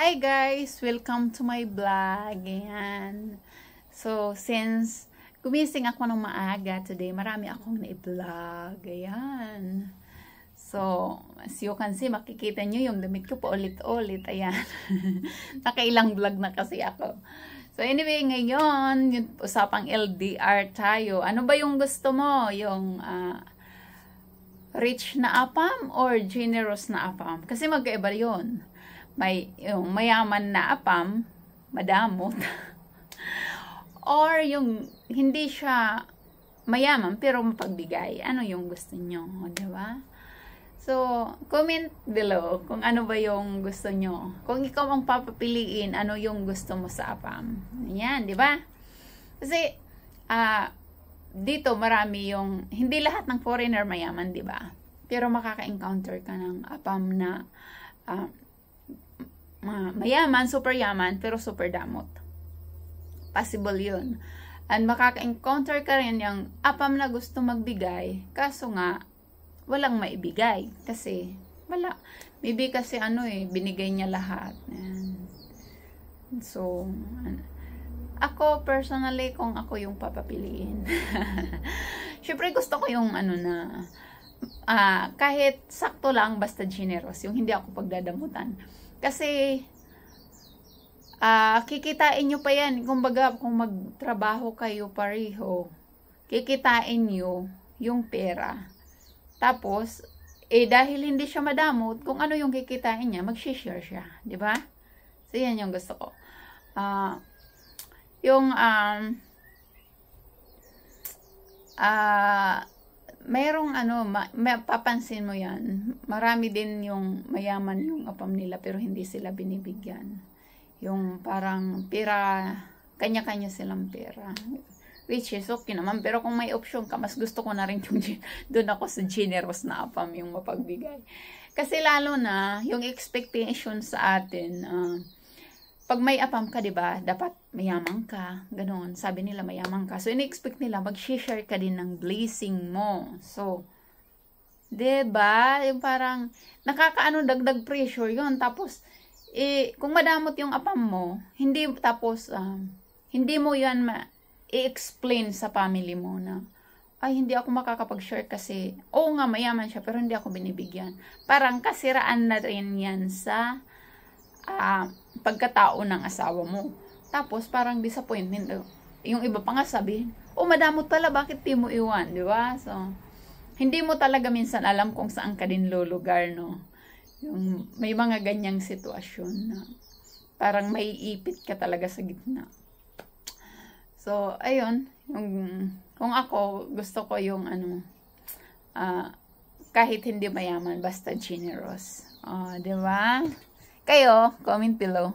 Hi guys! Welcome to my vlog. Ayan. So, since gumising ako ng maaga today, marami akong na-vlog. Ayan. So, as you can see, makikita nyo yung damit ko pa ulit-ulit. Ayan. Nakailang vlog na kasi ako. So, anyway, ngayon, yung usapang LDR tayo. Ano ba yung gusto mo? Yung rich na apam or generous na apam? Kasi magkaiba yun. May yung mayaman na apam, madamot. Or yung hindi siya mayaman pero mapagbigay. Ano yung gusto nyo? Diba? So, comment below kung ano ba yung gusto nyo. Kung ikaw ang papapiliin, ano yung gusto mo sa apam. Ayan, diba? Kasi, dito marami yung, hindi lahat ng foreigner mayaman, diba? Pero makaka-encounter ka ng apam na, mayaman, super yaman, pero super damot. Possible yun. And makaka-encounter ka rin yung apam na gusto magbigay, kaso nga, walang maibigay. Kasi, wala. Maybe kasi binigay niya lahat. And, so, ako personally, kung ako yung papapiliin. Syempre gusto ko yung kahit sakto lang, basta generous. Yung hindi ako pagdadamutan. Kasi, kikitain nyo pa yan. Kumbaga, kung magtrabaho kayo pareho, kikitain nyo yung pera. Tapos, dahil hindi siya madamot, kung ano yung kikitain niya, mag-share siya. Diba? So, yan yung gusto ko. Mayroong papansin mo yan, marami din yung mayaman yung apam nila pero hindi sila binibigyan. Yung parang pera, kanya-kanya silang pera. Which is okay naman, pero kung may option ka, mas gusto ko na rin yung doon ako sa generous na apam yung mapagbigay. Kasi lalo na, yung expectation sa atin, pag may apam ka, diba, dapat mayaman ka, ganoon. Sabi nila mayaman ka. So, in-expect nila, mag-share ka din ng blessing mo. So, diba, yung parang, dagdag pressure yun. Tapos, kung madamot yung apam mo, hindi mo yan i-explain sa family mo na, ay, hindi ako makakapag-share kasi, oo nga, mayaman siya, pero hindi ako binibigyan. Parang kasiraan na rin yan sa pagkatao ng asawa mo. Tapos, parang disappointment. Yung iba pa nga sabi, madamot pala, bakit di mo iwan? Diba? So, hindi mo talaga minsan alam kung saan ka din lulugar, no? Yung, may mga ganyang sitwasyon na parang may ipit ka talaga sa gitna. So, ayun. Kung ako, gusto ko yung kahit hindi mayaman, basta generous. Diba? Kayo, comment below.